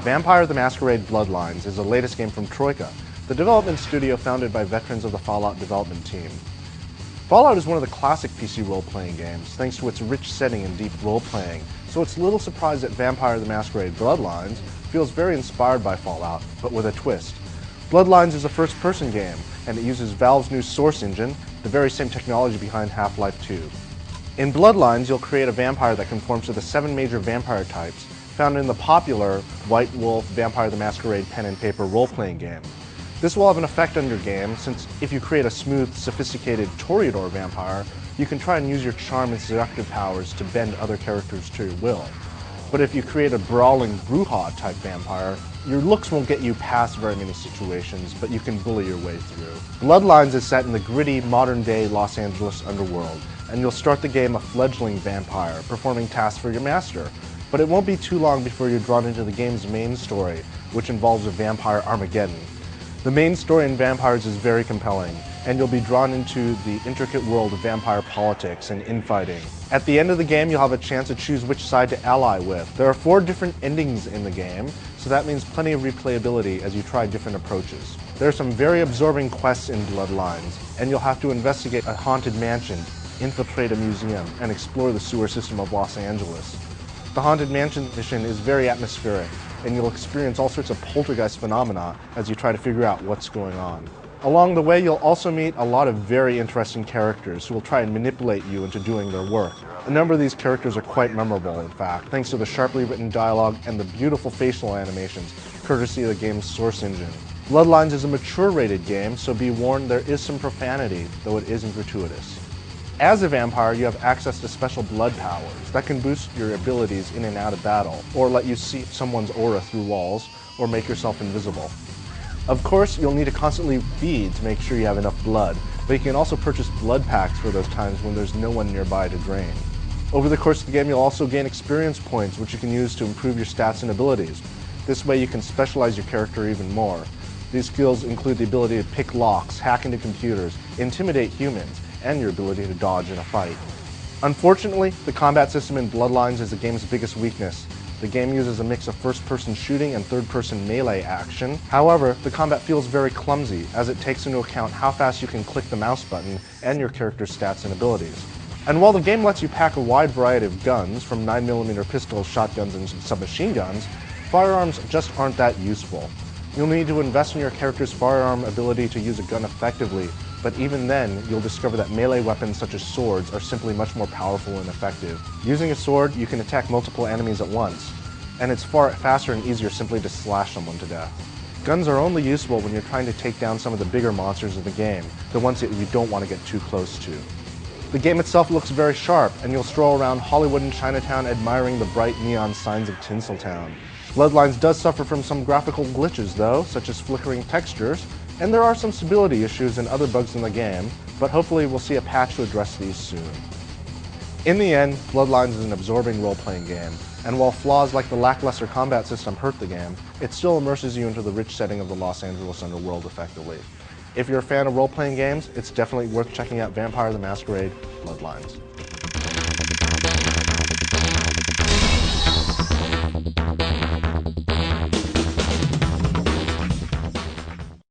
Vampire the Masquerade Bloodlines is the latest game from Troika, the development studio founded by veterans of the Fallout development team. Fallout is one of the classic PC role-playing games, thanks to its rich setting and deep role-playing, so it's little surprise that Vampire the Masquerade Bloodlines feels very inspired by Fallout, but with a twist. Bloodlines is a first-person game, and it uses Valve's new Source engine, the very same technology behind Half-Life 2. In Bloodlines, you'll create a vampire that conforms to the 7 major vampire types found in the popular White Wolf Vampire the Masquerade pen and paper role-playing game. This will have an effect on your game, since if you create a smooth, sophisticated Toreador vampire, you can try and use your charm and seductive powers to bend other characters to your will. But if you create a brawling Bruja type vampire, your looks won't get you past very many situations, but you can bully your way through. Bloodlines is set in the gritty, modern-day Los Angeles underworld, and you'll start the game a fledgling vampire, performing tasks for your master. But it won't be too long before you're drawn into the game's main story, which involves a vampire Armageddon. The main story in Vampires is very compelling, and you'll be drawn into the intricate world of vampire politics and infighting. At the end of the game, you'll have a chance to choose which side to ally with. There are 4 different endings in the game, so that means plenty of replayability as you try different approaches. There are some very absorbing quests in Bloodlines, and you'll have to investigate a haunted mansion, infiltrate a museum, and explore the sewer system of Los Angeles. The Haunted Mansion mission is very atmospheric, and you'll experience all sorts of poltergeist phenomena as you try to figure out what's going on. Along the way, you'll also meet a lot of very interesting characters who will try and manipulate you into doing their work. A number of these characters are quite memorable, in fact, thanks to the sharply written dialogue and the beautiful facial animations, courtesy of the game's Source engine. Bloodlines is a mature-rated game, so be warned there is some profanity, though it isn't gratuitous. As a vampire, you have access to special blood powers that can boost your abilities in and out of battle, or let you see someone's aura through walls, or make yourself invisible. Of course, you'll need to constantly feed to make sure you have enough blood, but you can also purchase blood packs for those times when there's no one nearby to drain. Over the course of the game, you'll also gain experience points, which you can use to improve your stats and abilities. This way you can specialize your character even more. These skills include the ability to pick locks, hack into computers, intimidate humans, and your ability to dodge in a fight. Unfortunately, the combat system in Bloodlines is the game's biggest weakness. The game uses a mix of first-person shooting and third-person melee action. However, the combat feels very clumsy, as it takes into account how fast you can click the mouse button and your character's stats and abilities. And while the game lets you pack a wide variety of guns, from 9mm pistols, shotguns, and submachine guns, firearms just aren't that useful. You'll need to invest in your character's firearm ability to use a gun effectively, but even then, you'll discover that melee weapons such as swords are simply much more powerful and effective. Using a sword, you can attack multiple enemies at once, and it's far faster and easier simply to slash someone to death. Guns are only useful when you're trying to take down some of the bigger monsters of the game, the ones that you don't want to get too close to. The game itself looks very sharp, and you'll stroll around Hollywood and Chinatown admiring the bright neon signs of Tinseltown. Bloodlines does suffer from some graphical glitches though, such as flickering textures, and there are some stability issues and other bugs in the game, but hopefully we'll see a patch to address these soon. In the end, Bloodlines is an absorbing role-playing game, and while flaws like the lackluster combat system hurt the game, it still immerses you into the rich setting of the Los Angeles underworld effectively. If you're a fan of role-playing games, it's definitely worth checking out Vampire the Masquerade Bloodlines.